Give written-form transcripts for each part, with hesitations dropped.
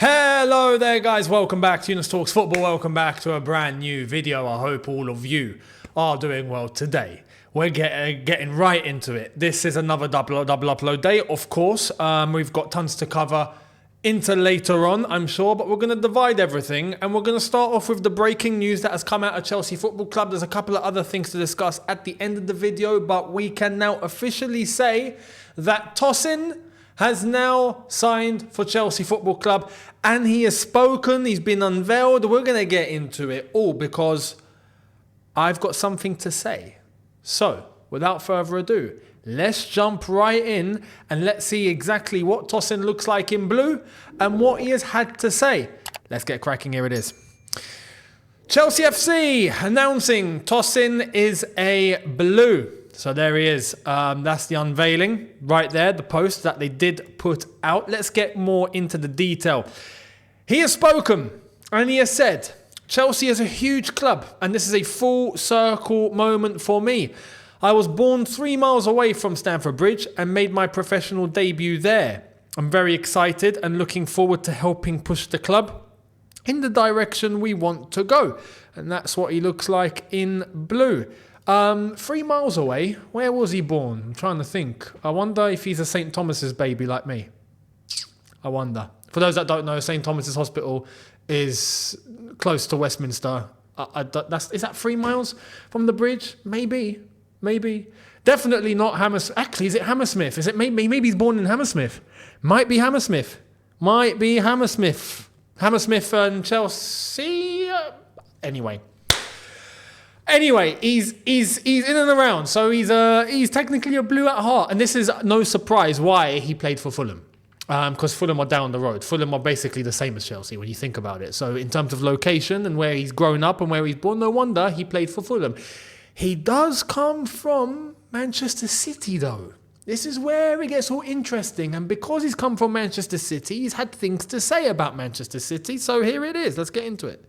Hello there guys, welcome back to Younes Talks Football, welcome back to a brand new video. I hope all of you are doing well today. We're getting right into it. This is another double upload day, of course. We've got tons to cover into later on, I'm sure, but we're going to divide everything and we're going to start off with the breaking news that has come out of Chelsea Football Club. There's a couple of other things to discuss at the end of the video, but we can now officially say that Tosin has now signed for Chelsea Football Club and he has spoken, he's been unveiled. We're going to get into it all because I've got something to say. So, without further ado, let's jump right in and let's see exactly what Tosin looks like in blue and what he has had to say. Let's get cracking, here it is. Chelsea FC announcing Tosin is a blue. So there he is. That's the unveiling right there, the post that they did put out. Let's get more into the detail. He has spoken and he has said, Chelsea is a huge club and this is a full circle moment for me. I was born 3 miles away from Stamford Bridge and made my professional debut there. I'm very excited and looking forward to helping push the club in the direction we want to go. And that's what he looks like in blue. 3 miles away, where was he born? I'm trying to think. I wonder if he's a St. Thomas's baby like me. I wonder. For those that don't know, St. Thomas's Hospital is close to Westminster. Is that 3 miles from the bridge? Maybe. Definitely not Hammersmith. Actually, is it Hammersmith? Is it maybe he's born in Hammersmith? Might be Hammersmith. Hammersmith and Chelsea. Anyway, he's in and around, so he's technically a blue at heart, and this is no surprise why he played for Fulham, because Fulham are down the road. Fulham are basically the same as Chelsea when you think about it. So in terms of location and where he's grown up and where he's born, no wonder he played for Fulham. He does come from Manchester City, though. This is where it gets all interesting, and because he's come from Manchester City, he's had things to say about Manchester City. So here it is. Let's get into it.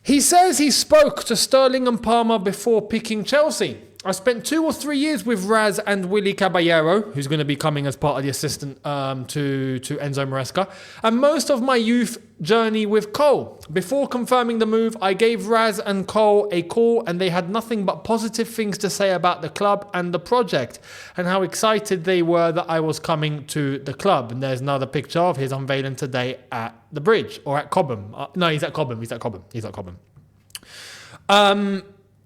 He says he spoke to Sterling and Palmer before picking Chelsea. I spent 2 or 3 years with Raz and Willy Caballero, who's going to be coming as part of the assistant to Enzo Maresca, and most of my youth journey with Cole. Before confirming the move, I gave Raz and Cole a call and they had nothing but positive things to say about the club and the project and how excited they were that I was coming to the club. And there's another picture of his unveiling today at the bridge or at Cobham. No, he's at Cobham.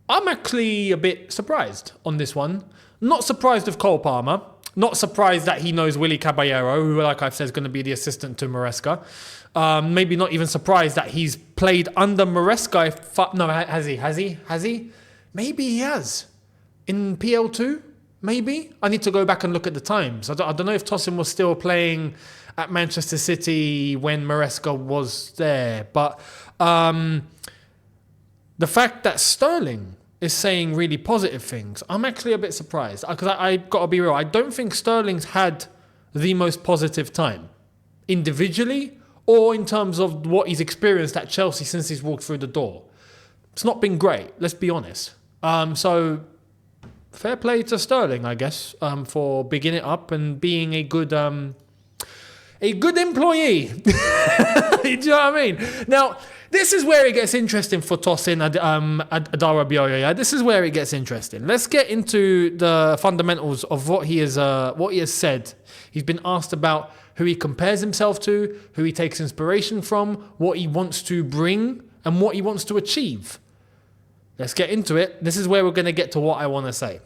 I'm actually a bit surprised on this one. Not surprised with Cole Palmer. Not surprised that he knows Willy Caballero, who, like I've said, is going to be the assistant to Maresca. Maybe not even surprised that he's played under Maresca. Has he? Maybe he has. In PL2? Maybe? I need to go back and look at the times. I don't know if Tosin was still playing at Manchester City when Maresca was there. But the fact that Sterling is saying really positive things, I'm actually a bit surprised. Because I've got to be real, I don't think Sterling's had the most positive time. Individually, or in terms of what he's experienced at Chelsea since he's walked through the door. It's not been great, let's be honest. So, fair play to Sterling, I guess, for bigging it up and being a good employee. Do you know what I mean? Now, this is where it gets interesting for Tosin ADARABIOYO. Yeah? This is where it gets interesting. Let's get into the fundamentals of what he has said. He's been asked about who he compares himself to, who he takes inspiration from, what he wants to bring, and what he wants to achieve. Let's get into it. This is where we're going to get to what I want to say.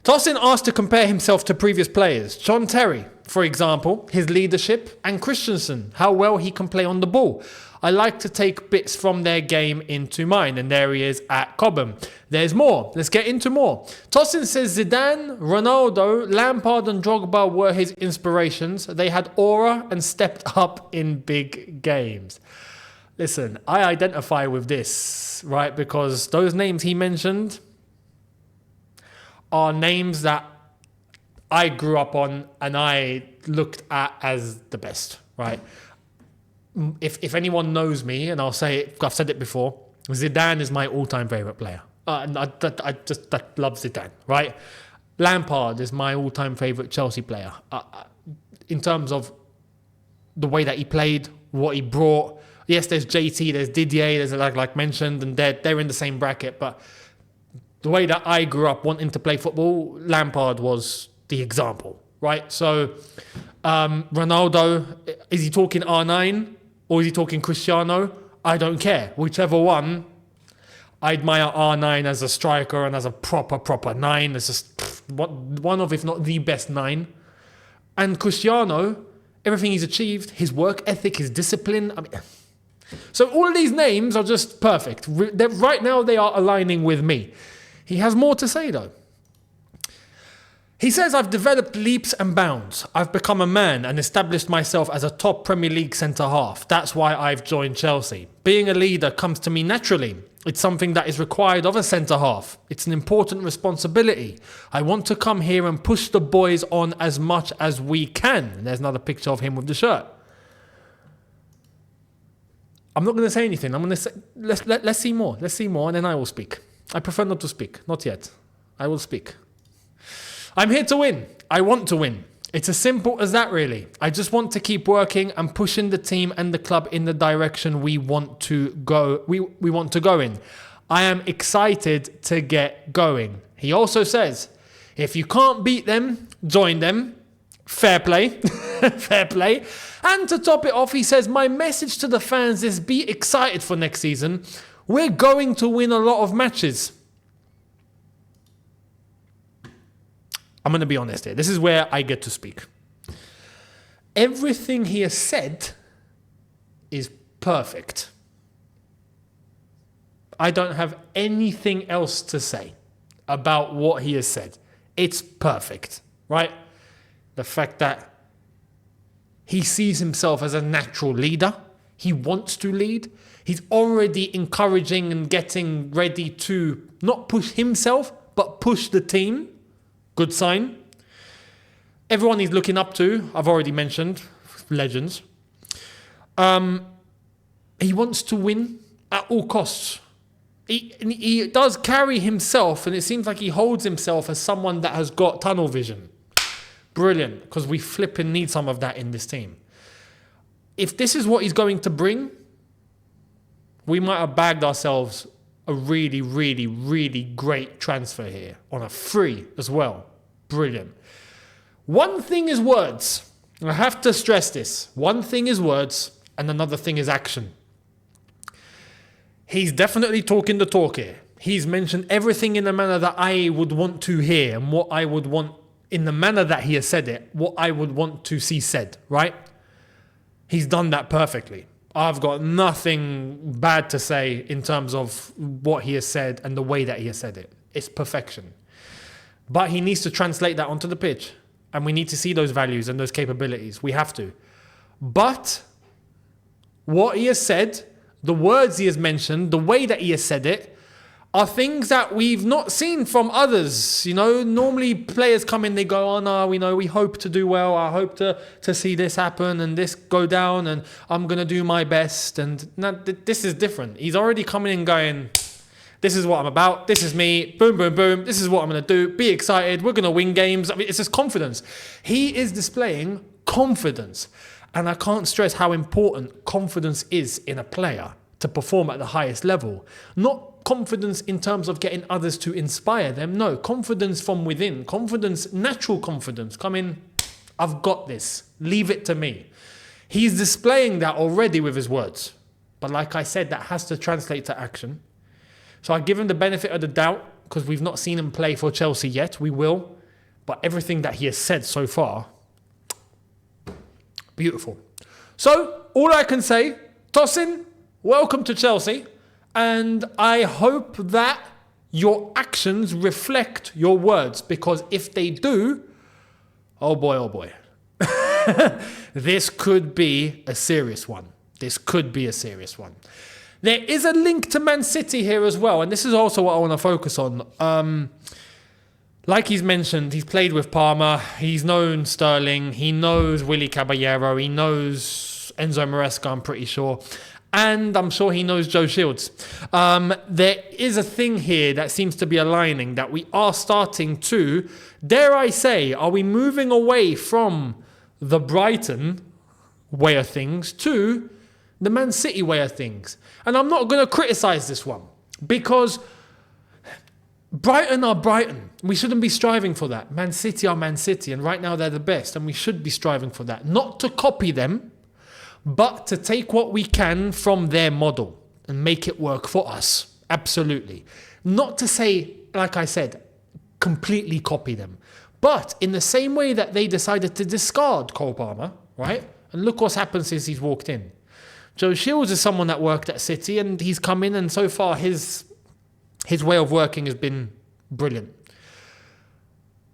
Tosin asked to compare himself to previous players. John Terry, for example, his leadership, and Christensen, how well he can play on the ball. I like to take bits from their game into mine, and there he is at Cobham. There's more. Let's get into more. Tosin says Zidane, Ronaldo, Lampard and Drogba were his inspirations. They had aura and stepped up in big games. Listen, I identify with this, right? Because those names he mentioned are names that I grew up on and I looked at as the best, right? If anyone knows me, and I've said it before, Zidane is my all-time favourite player. I just love Zidane, right? Lampard is my all-time favourite Chelsea player. In terms of the way that he played, what he brought. Yes, there's JT, there's Didier, there's like mentioned, and they're in the same bracket. But the way that I grew up wanting to play football, Lampard was the example, right? So Ronaldo, is he talking R9 or is he talking Cristiano? I don't care. Whichever one. I admire R9 as a striker and as a proper 9. It's just one of, if not the best 9. And Cristiano, everything he's achieved, his work ethic, his discipline. I mean, so all of these names are just perfect. Right now they are aligning with me. He has more to say though. He says, I've developed leaps and bounds. I've become a man and established myself as a top Premier League centre-half. That's why I've joined Chelsea. Being a leader comes to me naturally. It's something that is required of a centre-half. It's an important responsibility. I want to come here and push the boys on as much as we can. And there's another picture of him with the shirt. I'm not going to say anything. I'm going to say, let's see more. Let's see more and then I will speak. I prefer not to speak. Not yet. I will speak. I'm here to win. I want to win. It's as simple as that, really. I just want to keep working and pushing the team and the club in the direction we want to go. We want to go in. I am excited to get going. He also says, if you can't beat them, join them. Fair play. Fair play. And to top it off, he says, my message to the fans is be excited for next season. We're going to win a lot of matches. I'm going to be honest here. This is where I get to speak. Everything he has said is perfect. I don't have anything else to say about what he has said. It's perfect, right? The fact that he sees himself as a natural leader. He wants to lead. He's already encouraging and getting ready to not push himself, but push the team. Good sign. Everyone he's looking up to, I've already mentioned, legends. He wants to win at all costs. He does carry himself, and it seems like he holds himself as someone that has got tunnel vision. Brilliant, because we flipping need some of that in this team. If this is what he's going to bring, we might have bagged ourselves a really, really, really great transfer here on a free as well. Brilliant. One thing is words. I have to stress this. One thing is words and another thing is action. He's definitely talking the talk here. He's mentioned everything in the manner that I would want to hear and what I would want in the manner that he has said it, what I would want to see said, right? He's done that perfectly. I've got nothing bad to say in terms of what he has said and the way that he has said it. It's perfection. But he needs to translate that onto the pitch. And we need to see those values and those capabilities. We have to. But what he has said, the words he has mentioned, the way that he has said it, are things that we've not seen from others. You know, normally players come in, they go, oh no, we hope to do well. I hope to see this happen and this go down and I'm going to do my best. And no, this is different. He's already coming in going, this is what I'm about. This is me. Boom, boom, boom. This is what I'm going to do. Be excited. We're going to win games. I mean, it's just confidence. He is displaying confidence. And I can't stress how important confidence is in a player to perform at the highest level. Not confidence in terms of getting others to inspire them. No, confidence from within. Confidence, natural confidence. Come in, I've got this. Leave it to me. He's displaying that already with his words. But like I said, that has to translate to action. So I give him the benefit of the doubt because we've not seen him play for Chelsea yet. We will. But everything that he has said so far, beautiful. So all I can say, Tosin, welcome to Chelsea. And I hope that your actions reflect your words. Because if they do, oh boy. This could be a serious one. This could be a serious one. There is a link to Man City here as well. And this is also what I want to focus on. Like he's mentioned, he's played with Parma. He's known Sterling. He knows Willy Caballero. He knows Enzo Maresca, I'm pretty sure. And I'm sure he knows Joe Shields. There is a thing here that seems to be aligning, that we are starting to, dare I say, are we moving away from the Brighton way of things to the Man City way of things. And I'm not going to criticise this one because Brighton are Brighton. We shouldn't be striving for that. Man City are Man City, and right now they're the best, and we should be striving for that. Not to copy them, but to take what we can from their model and make it work for us. Absolutely. Not to say, like I said, completely copy them. But in the same way that they decided to discard Cole Palmer, right? And look what's happened since he's walked in. Joe Shields is someone that worked at City, and he's come in, and so far his way of working has been brilliant.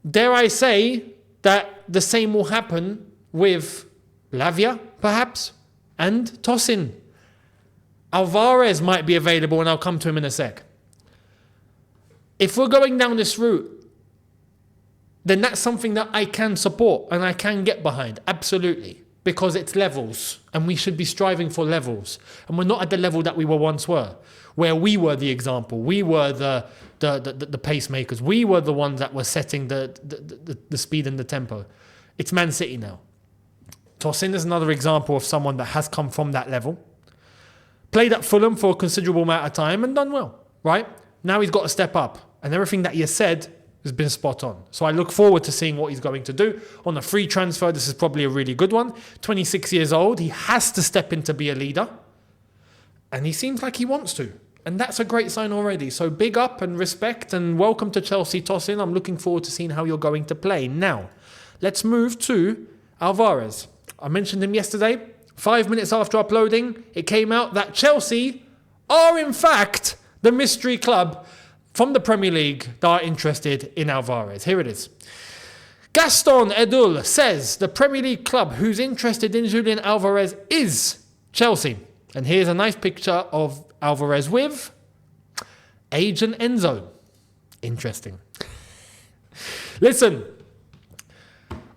Dare I say that the same will happen with Lavia, perhaps, and Tosin. Alvarez might be available, and I'll come to him in a sec. If we're going down this route, then that's something that I can support and I can get behind, absolutely, because it's levels, and we should be striving for levels. And we're not at the level that we once were, where we were the example, we were the pacemakers, we were the ones that were setting the speed and the tempo. It's Man City now. Tosin is another example of someone that has come from that level, played at Fulham for a considerable amount of time and done well, right? Now he's got to step up, and everything that he has said has been spot on. So I look forward to seeing what he's going to do. On a free transfer, this is probably a really good one. 26 years old, he has to step in to be a leader, and he seems like he wants to. And that's a great sign already. So big up and respect, and welcome to Chelsea, Tosin. I'm looking forward to seeing how you're going to play. Now, let's move to Alvarez. I mentioned him yesterday. 5 minutes after uploading, it came out that Chelsea are in fact the mystery club from the Premier League that are interested in Alvarez. Here it is. Gaston Edul says the Premier League club who's interested in Julian Alvarez is Chelsea. And here's a nice picture of Alvarez with agent Enzo. Interesting. Listen,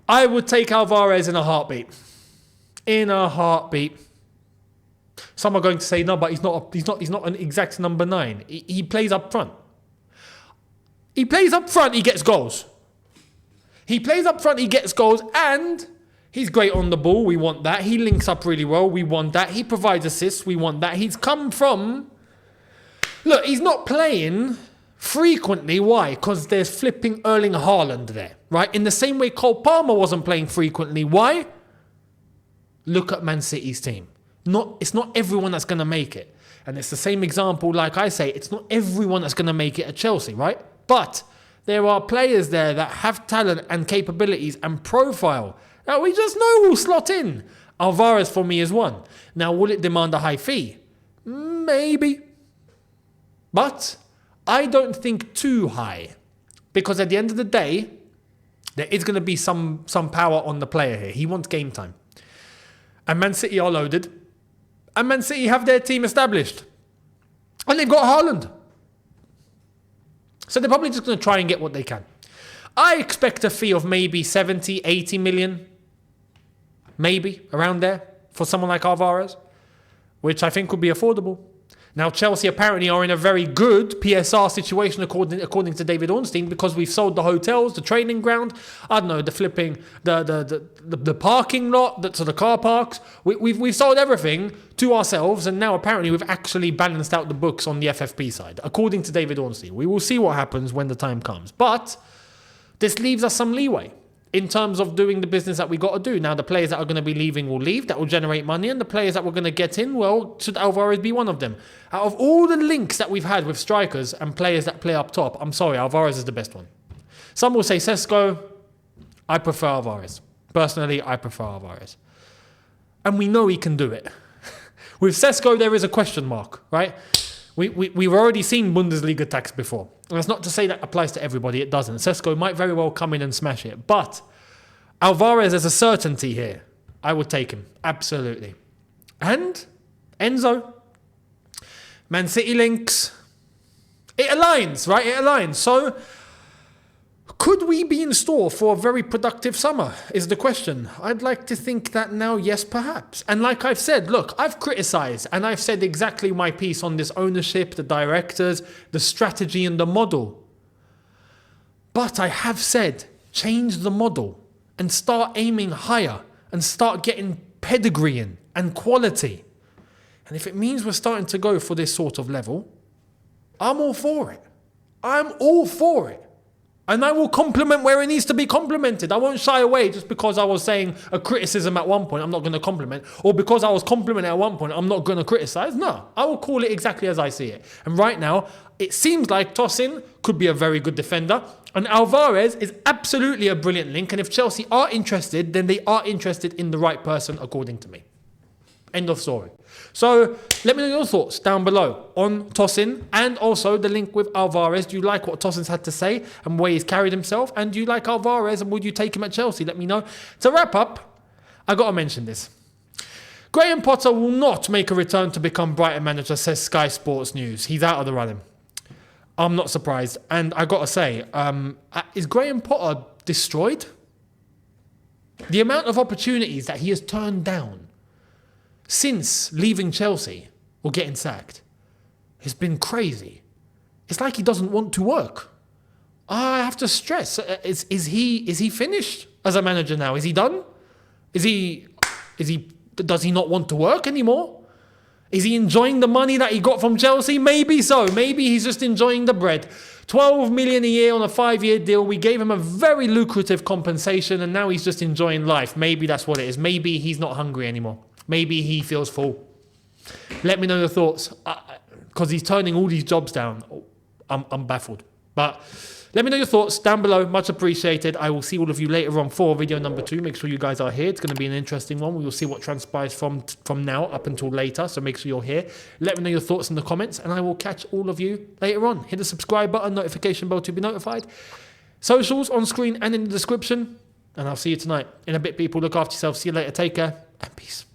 I would take Alvarez in a heartbeat. In a heartbeat. Some are going to say no, but he's not an exact number 9. He plays up front. He plays up front, he gets goals. He plays up front, he gets goals, and he's great on the ball. We want that. He links up really well. We want that. He provides assists. We want that. He's come from... Look, he's not playing frequently. Why? Because there's flipping Erling Haaland there, right? In the same way Cole Palmer wasn't playing frequently. Why? Look at Man City's team. It's not everyone that's going to make it. And it's the same example, like I say, it's not everyone that's going to make it at Chelsea, right? But there are players there that have talent and capabilities and profile that we just know will slot in. Alvarez for me is one. Now, will it demand a high fee? Maybe. But I don't think too high. Because at the end of the day, there is going to be some power on the player here. He wants game time. And Man City are loaded. And Man City have their team established. And they've got Haaland. So they're probably just going to try and get what they can. I expect a fee of maybe 70, 80 million. Maybe around there for someone like Alvarez, which I think would be affordable. Now, Chelsea apparently are in a very good PSR situation according to David Ornstein, because we've sold the hotels, the training ground, I don't know, the flipping, the parking lot, so the car parks. We've sold everything to ourselves, and now apparently we've actually balanced out the books on the FFP side, according to David Ornstein. We will see what happens when the time comes. But this leaves us some leeway in terms of doing the business that we got to do. Now, the players that are going to be leaving will leave. That will generate money. And the players that we're going to get in, well, should Alvarez be one of them? Out of all the links that we've had with strikers and players that play up top, I'm sorry, Alvarez is the best one. Some will say Sesko. I prefer Alvarez. Personally, I prefer Alvarez. And we know he can do it. With Sesko, there is a question mark, right? We've already seen Bundesliga attacks before. And that's not to say that applies to everybody. It doesn't. Sesko might very well come in and smash it. But Alvarez is a certainty here. I would take him. Absolutely. And Enzo. Man City links. It aligns, right? It aligns. So could we be in store for a very productive summer is the question. I'd like to think that now, yes, perhaps. And like I've said, look, I've criticised and I've said exactly my piece on this ownership, the directors, the strategy and the model. But I have said, change the model and start aiming higher and start getting pedigree in and quality. And if it means we're starting to go for this sort of level, I'm all for it. I'm all for it. And I will compliment where it needs to be complimented. I won't shy away just because I was saying a criticism at one point, I'm not going to compliment. Or because I was complimenting at one point, I'm not going to criticize. No, I will call it exactly as I see it. And right now, it seems like Tosin could be a very good defender. And Alvarez is absolutely a brilliant link. And if Chelsea are interested, then they are interested in the right person, according to me. End of story. So let me know your thoughts down below on Tosin and also the link with Alvarez. Do you like what Tosin's had to say and where he's carried himself? And do you like Alvarez and would you take him at Chelsea? Let me know. To wrap up, I got to mention this. Graham Potter will not make a return to become Brighton manager, says Sky Sports News. He's out of the running. I'm not surprised. And I got to say, is Graham Potter destroyed? The amount of opportunities that he has turned down since leaving Chelsea or getting sacked has been crazy. It's like he doesn't want to work. I have to stress, is he finished as a manager now? Is he done? Does he not want to work anymore? Is he enjoying the money that he got from Chelsea? Maybe so. Maybe he's just enjoying the bread. 12 million a year on a 5-year deal. We gave him a very lucrative compensation and now he's just enjoying life. Maybe that's what it is. Maybe he's not hungry anymore. Maybe he feels full. Let me know your thoughts. Because he's turning all these jobs down. I'm baffled. But let me know your thoughts down below. Much appreciated. I will see all of you later on for video number 2. Make sure you guys are here. It's going to be an interesting one. We will see what transpires from now up until later. So make sure you're here. Let me know your thoughts in the comments. And I will catch all of you later on. Hit the subscribe button, notification bell to be notified. Socials on screen and in the description. And I'll see you tonight. In a bit, people. Look after yourself. See you later. Take care. And peace.